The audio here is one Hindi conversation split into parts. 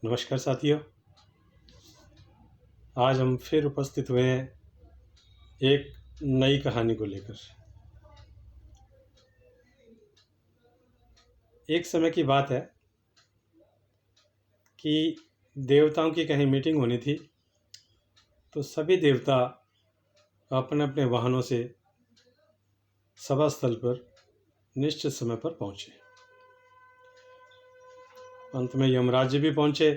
नमस्कार साथियों। आज हम फिर उपस्थित हुए हैं एक नई कहानी को लेकर। एक समय की बात है कि देवताओं की कहीं मीटिंग होनी थी, तो सभी देवता अपने अपने वाहनों से सभा स्थल पर निश्चित समय पर पहुँचे। अंत में यमराज जी भी पहुँचे,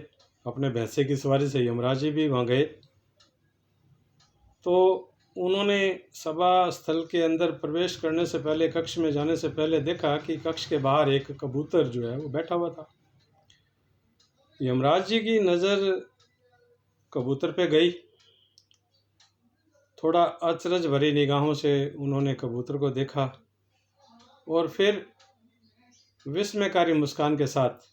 अपने भैंसे की सवारी से यमराज जी भी वहाँ गए। तो उन्होंने सभा स्थल के अंदर प्रवेश करने से पहले, कक्ष में जाने से पहले देखा कि कक्ष के बाहर एक कबूतर जो है वो बैठा हुआ था। यमराज जी की नज़र कबूतर पे गई। थोड़ा अचरज भरी निगाहों से उन्होंने कबूतर को देखा और फिर विस्मयकारी मुस्कान के साथ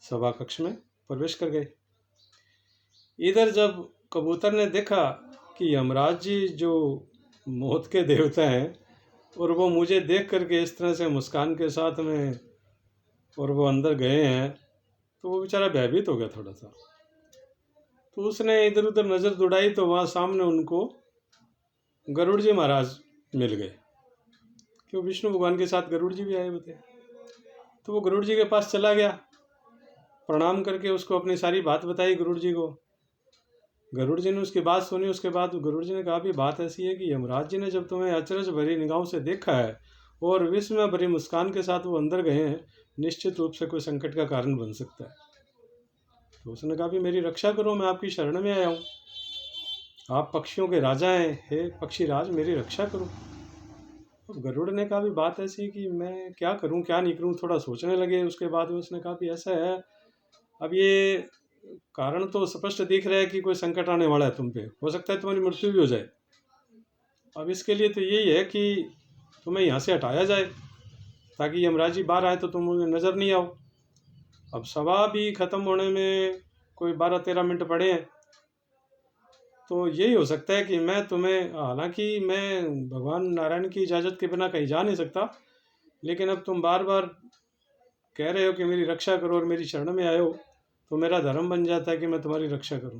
सभा कक्ष में प्रवेश कर गए। इधर जब कबूतर ने देखा कि यमराज जी जो मौत के देवता हैं और वो मुझे देख करके इस तरह से मुस्कान के साथ में और वो अंदर गए हैं, तो वो बेचारा भयभीत हो गया थोड़ा सा। तो उसने इधर उधर नज़र दौड़ाई तो वहाँ सामने उनको गरुड़ जी महाराज मिल गए, क्यों विष्णु भगवान के साथ गरुड़ जी भी आए हुए थे। तो वो गरुड़ जी के पास चला गया, प्रणाम करके उसको अपनी सारी बात बताई गरुड़ जी को। गरुड़ जी ने उसकी बात सुनी। उसके बाद गरुड़ जी ने कहा भी बात ऐसी है कि यमराज जी ने जब तुम्हें अचरज भरी निगाहों से देखा है और विस्मय भरी मुस्कान के साथ वो अंदर गए हैं, निश्चित रूप से कोई संकट का कारण बन सकता है। तो उसने कहा भी मेरी रक्षा करो, मैं आपकी शरण में आया हूँ, आप पक्षियों के राजा हैं, हे पक्षीराज मेरी रक्षा करो। तो गरुड़ ने कहा भी बात ऐसी कि मैं क्या करूं क्या नहीं करूं, थोड़ा सोचने लगे। उसके बाद उसने कहा भी ऐसा है, अब ये कारण तो स्पष्ट दिख रहा है कि कोई संकट आने वाला है तुम पे, हो सकता है तुम्हारी मृत्यु भी हो जाए। अब इसके लिए तो यही है कि तुम्हें यहाँ से हटाया जाए ताकि यमराज जी बाहर आए तो तुम उन्हें नज़र नहीं आओ। अब सभा भी ख़त्म होने में कोई 12-13 मिनट पड़े हैं, तो यही हो सकता है कि मैं तुम्हें, हालांकि मैं भगवान नारायण की इजाज़त के बिना कहीं जा नहीं सकता, लेकिन अब तुम बार बार कह रहे हो कि मेरी रक्षा करो और मेरी शरण में आए हो, तो मेरा धर्म बन जाता है कि मैं तुम्हारी रक्षा करूं।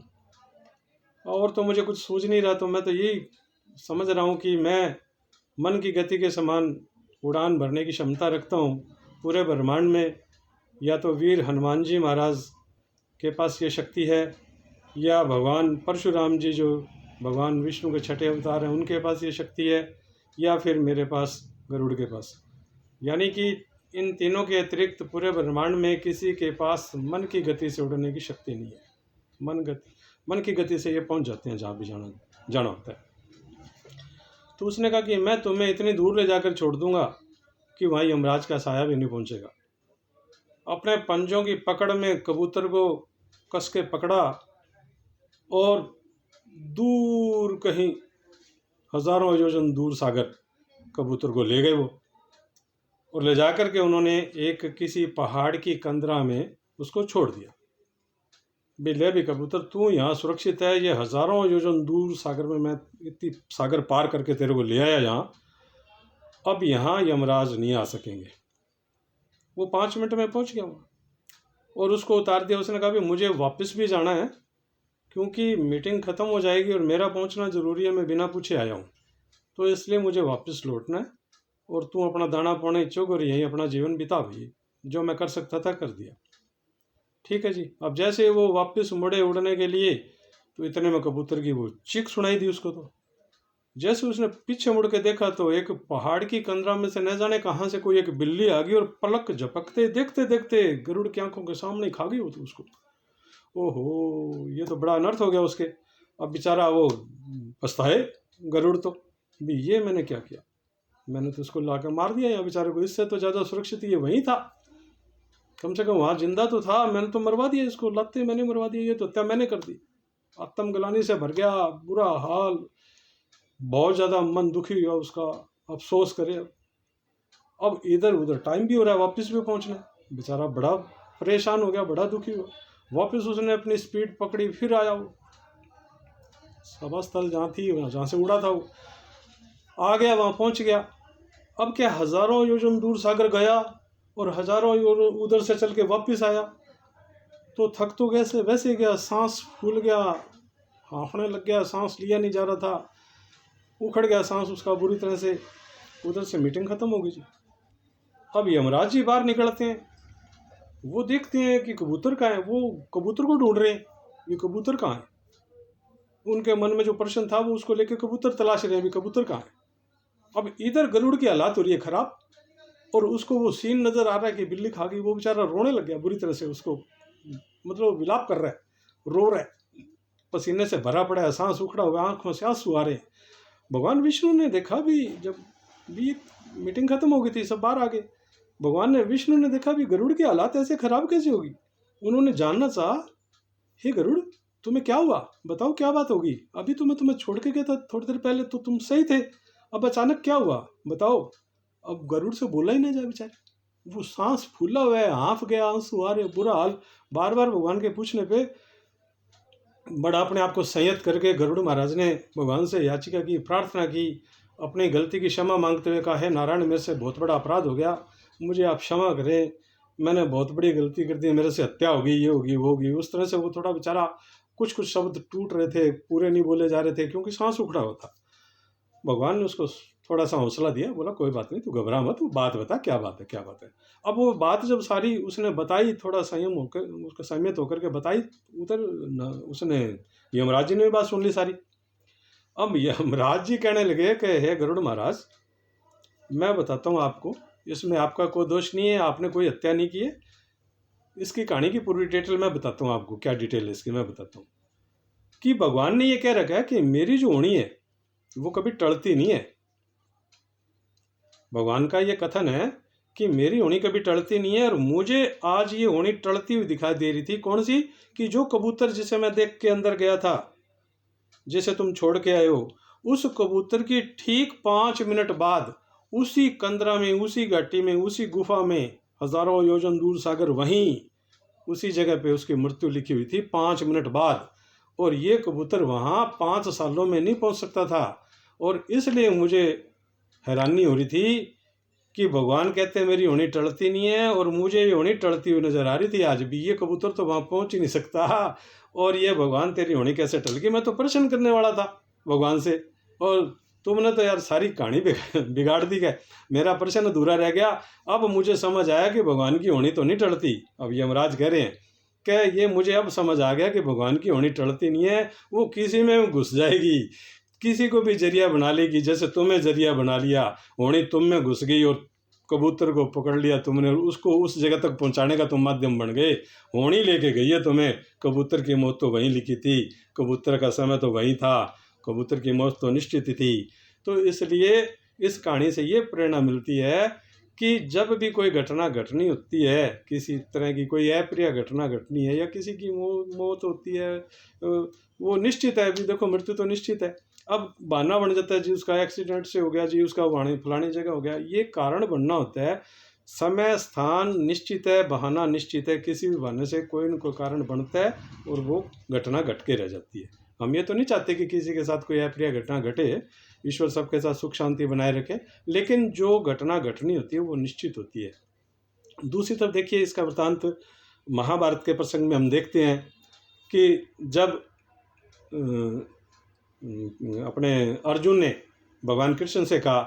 और तो मुझे कुछ सूझ नहीं रहा, तो मैं तो यही समझ रहा हूं कि मैं मन की गति के समान उड़ान भरने की क्षमता रखता हूं पूरे ब्रह्मांड में। या तो वीर हनुमान जी महाराज के पास ये शक्ति है, या भगवान परशुराम जी जो भगवान विष्णु के छठे अवतार हैं उनके पास ये शक्ति है, या फिर मेरे पास गरुड़ के पास। यानी कि इन तीनों के अतिरिक्त पूरे ब्रह्मांड में किसी के पास मन की गति से उड़ने की शक्ति नहीं है। मन की गति से ये पहुंच जाते हैं जहाँ भी जाना होता है। तो उसने कहा कि मैं तुम्हें इतनी दूर ले जाकर छोड़ दूंगा कि वहाँ यमराज का साया भी नहीं पहुंचेगा। अपने पंजों की पकड़ में कबूतर को कस के पकड़ा और दूर कहीं हजारों योजन दूर सागर कबूतर को ले गए वो, और ले जाकर के उन्होंने एक किसी पहाड़ की कंदरा में उसको छोड़ दिया। भी ले भी कबूतर, तू यहाँ सुरक्षित है, ये हजारों योजन दूर सागर में मैं इतनी सागर पार करके तेरे को ले आया यहाँ, अब यहाँ यमराज नहीं आ सकेंगे। वो 5 मिनट में पहुँच गया वहाँ और उसको उतार दिया। उसने कहा भी मुझे वापस भी जाना है क्योंकि मीटिंग ख़त्म हो जाएगी और मेरा पहुँचना ज़रूरी है, मैं बिना पूछे आया हूँ, तो इसलिए मुझे वापस लौटना है और तू अपना दाना पानी चुग और यहीं अपना जीवन बिता भाई, जो मैं कर सकता था कर दिया। ठीक है जी। अब जैसे वो वापस मुड़े उड़ने के लिए, तो इतने में कबूतर की वो चीख सुनाई दी उसको। तो जैसे उसने पीछे मुड़ के देखा तो एक पहाड़ की कंदरा में से न जाने कहाँ से कोई एक बिल्ली आ गई और पलक झपकते देखते देखते गरुड़ की आंखों के सामने खा गई वो तो उसको। ओहो, ये तो बड़ा अनर्थ हो गया उसके। अब बेचारा वो पछताए गरुड़ तो, भी ये मैंने क्या किया, मैंने तो उसको लाकर मार दिया या बेचारे को, इससे तो ज़्यादा सुरक्षित ये वहीं था, कम से कम वहाँ जिंदा तो था, मैंने तो मरवा दिया इसको, लाते मैंने मरवा दिया, ये तो हत्या मैंने कर दी। आत्मग्लानि से भर गया, बुरा हाल, बहुत ज़्यादा मन दुखी हुआ उसका, अफसोस करे। अब इधर उधर टाइम भी हो रहा है, वापस भी पहुँचना, बेचारा बड़ा परेशान हो गया, बड़ा दुखी हुआ। वापस उसने अपनी स्पीड पकड़ी, फिर आया वो सभा स्थल जहाँ थी, वहाँ जहाँ से उड़ा था वो आ गया, वहाँ पहुँच गया। अब क्या हजारों योजन दूर सागर गया और हजारों उधर से चल के वापस आया। तो थक तो वैसे वैसे गया, सांस फूल गया, हांफने लग गया, सांस लिया नहीं जा रहा था, उखड़ गया सांस उसका बुरी तरह से। उधर से मीटिंग खत्म हो गई जी। अब यमराज जी बाहर निकलते हैं, वो देखते हैं कि कबूतर कहाँ है, वो कबूतर को ढूंढ रहे हैं, ये कबूतर कहाँ है। उनके मन में जो प्रश्न था वो उसको लेकर कबूतर तलाश रहे हैं, भी कबूतर कहाँ है। अब इधर गरुड़ की हालात हो रही है खराब, और उसको वो सीन नजर आ रहा है कि बिल्ली खा गई। वो बेचारा रोने लग गया बुरी तरह से, उसको मतलब विलाप कर रहा है, रो रहा है, पसीने से भरा पड़ा है, सांस उखड़ा हुआ, आंखों से आंसू आ रहे हैं। भगवान विष्णु ने देखा भी, जब भी मीटिंग खत्म हो गई थी, सब बाहर आ गए, विष्णु ने देखा भी गरुड़ की हालात ऐसे खराब कैसे होगी। उन्होंने जानना चाहा, हे गरुड़ तुम्हें क्या हुआ, बताओ क्या बात होगी, अभी तो मैं तुम्हें छोड़ के गया था थोड़ी देर पहले, तो तुम सही थे, अब अचानक क्या हुआ बताओ। अब गरुड़ से बोला ही नहीं जाए बेचारे, वो सांस फूला हुआ है, हाँफ गया, आंसू आ रहे, बुरा हाल। बार बार भगवान के पूछने पे बड़ा अपने आप को संयत करके गरुड़ महाराज ने भगवान से याचिका की, प्रार्थना की, अपनी गलती की क्षमा मांगते हुए कहा, है नारायण मेरे से बहुत बड़ा अपराध हो गया, मुझे आप क्षमा करें, मैंने बहुत बड़ी गलती कर दी, मेरे से हत्या होगी, ये होगी वो होगी। उस तरह से वो थोड़ा बेचारा कुछ कुछ शब्द टूट रहे थे, पूरे नहीं बोले जा रहे थे, क्योंकि सांस उखड़ा हुआ था। भगवान ने उसको थोड़ा सा हौसला दिया, बोला कोई बात नहीं, तू घबरा मत, तू बात बता, क्या बात है क्या बात है। अब वो बात जब सारी उसने बताई, थोड़ा संयम होकर, उसका संयमित होकर के बताई, उधर उसने यमराज जी ने भी बात सुन ली सारी। अब यमराज जी कहने लगे कि हे गरुड़ महाराज, मैं बताता हूँ आपको, इसमें आपका कोई दोष नहीं है, आपने कोई हत्या नहीं की है। इसकी कहानी की पूरी डिटेल मैं बताता हूँ आपको, क्या डिटेल है इसकी मैं बताता हूँ। कि भगवान ने ये कह रखा है कि मेरी जो होनी है वो कभी टलती नहीं है। भगवान का ये कथन है कि मेरी होनी कभी टलती नहीं है, और मुझे आज ये होनी टलती हुई दिखाई दे रही थी। कौन सी? कि जो कबूतर जिसे मैं देख के अंदर गया था, जिसे तुम छोड़ के आए हो, उस कबूतर की ठीक 5 मिनट बाद उसी कंदरा में, उसी घाटी में, उसी गुफा में, हजारों योजन दूर सागर, वहीं उसी जगह पे उसकी मृत्यु लिखी हुई थी 5 मिनट बाद। और ये कबूतर वहाँ 5 सालों में नहीं पहुँच सकता था। और इसलिए मुझे हैरानी हो रही थी कि भगवान कहते हैं मेरी होनी टलती नहीं है, और मुझे ये होनी टलती हुई नजर आ रही थी आज भी। ये कबूतर तो वहाँ पहुँच ही नहीं सकता, और ये भगवान तेरी होनी कैसे टल गई। मैं तो प्रश्न करने वाला था भगवान से, और तुमने तो यार सारी कहानी बिगाड़ दी है, मेरा प्रश्न अधूरा रह गया। अब मुझे समझ आया कि भगवान की होनी तो नहीं टलती। अब यमराज कह रहे हैं कि ये मुझे अब समझ आ गया कि भगवान की होनी टलती नहीं है, वो किसी में घुस जाएगी, किसी को भी जरिया बना लेगी। जैसे तुम्हें जरिया बना लिया, होनी तुम में घुस गई और कबूतर को पकड़ लिया तुमने, उसको उस जगह तक पहुंचाने का तुम माध्यम बन गए। होनी लेके गई है तुम्हें, कबूतर की मौत तो वहीं लिखी थी, कबूतर का समय तो वहीं था, कबूतर की मौत तो निश्चित थी। तो इसलिए इस कहानी से ये प्रेरणा मिलती है कि जब भी कोई घटना घटनी होती है, किसी तरह की कोई अप्रिय घटना घटनी है, या किसी की मौत होती है, वो निश्चित है। अभी देखो मृत्यु तो निश्चित है। अब बहाना बन जाता है जी, उसका एक्सीडेंट से हो गया जी, उसका फलानी जगह हो गया, ये कारण बनना होता है। समय स्थान निश्चित है, बहाना निश्चित है, किसी भी बहाने से कोई न कोई कारण बनता है और वो घटना घट के रह जाती है। हम ये तो नहीं चाहते कि किसी के साथ कोई अप्रिय घटना घटे, ईश्वर सबके साथ सुख शांति बनाए रखे, लेकिन जो घटना घटनी होती है वो निश्चित होती है। दूसरी तरफ देखिए, इसका वृतांत महाभारत के प्रसंग में हम देखते हैं कि जब अपने अर्जुन ने भगवान कृष्ण से कहा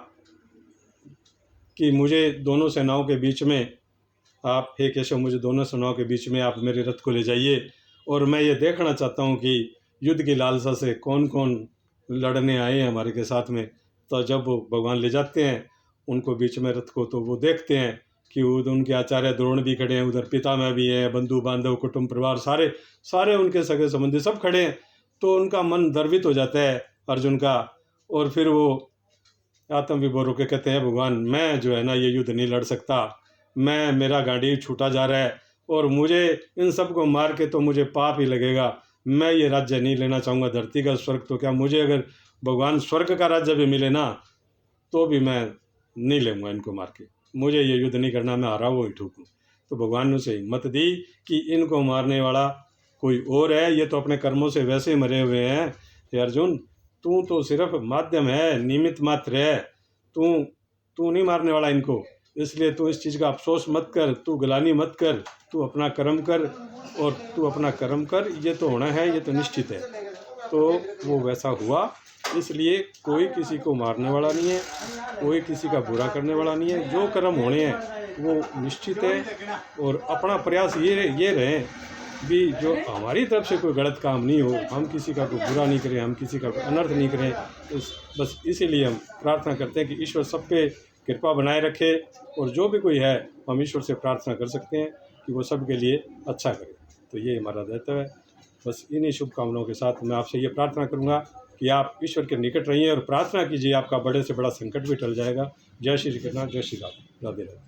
कि मुझे दोनों सेनाओं के बीच में आप, हे केशव, मुझे दोनों सेनाओं के बीच में आप मेरे रथ को ले जाइए, और मैं ये देखना चाहता हूँ कि युद्ध की लालसा से कौन कौन लड़ने आए हैं हमारे के साथ में। तो जब वो भगवान ले जाते हैं उनको बीच में रथ को, तो वो देखते हैं कि उनके आचार्य द्रोण भी खड़े हैं, उधर पितामह भी हैं, बंधु बांधव कुटुंब परिवार सारे उनके सगे संबंधी सब खड़े हैं। तो उनका मन द्रवित हो जाता है अर्जुन का, और फिर वो आत्मविभोर होकर कहते हैं भगवान, मैं जो है ना ये युद्ध नहीं लड़ सकता, मेरा गाड़ी छूटा जा रहा है, और मुझे इन सब को मार के तो मुझे पाप ही लगेगा, मैं ये राज्य नहीं लेना चाहूँगा धरती का, स्वर्ग तो क्या, मुझे अगर भगवान स्वर्ग का राज्य भी मिले ना तो भी मैं नहीं लूँगा इनको मार के, मुझे ये युद्ध नहीं करना, मैं हारा हुआ ही ठूकूँ। तो भगवान ने उसे हिम्मत दी कि इनको मारने वाला कोई और है, ये तो अपने कर्मों से वैसे ही मरे हुए हैं, हे अर्जुन तू तो सिर्फ माध्यम है, निमित्त मात्र है, तू नहीं मारने वाला इनको, इसलिए तू इस चीज़ का अफसोस मत कर, तू गिलानी मत कर, तू अपना कर्म कर और तू अपना कर्म कर, ये तो होना है, ये तो निश्चित है। तो वो वैसा हुआ। इसलिए कोई किसी को मारने वाला नहीं है, कोई किसी का बुरा करने वाला नहीं है। जो कर्म होने हैं वो निश्चित है और अपना प्रयास ये रहे भी जो हमारी तरफ से कोई गलत काम नहीं हो, हम किसी का कोई बुरा नहीं करें, हम किसी का कोई अनर्थ नहीं करें। बस इसीलिए हम प्रार्थना करते हैं कि ईश्वर सब पे कृपा बनाए रखे और जो भी कोई है हम ईश्वर से प्रार्थना कर सकते हैं कि वो सब के लिए अच्छा करे। तो ये हमारा दायित्व है। बस इन्हीं शुभकामनाओं के साथ मैं आपसे ये प्रार्थना करूँगा कि आप ईश्वर के निकट रहिए और प्रार्थना कीजिए, आपका बड़े से बड़ा संकट भी टल जाएगा। जय श्री कृष्ण, जय श्री राम, राधे राधे।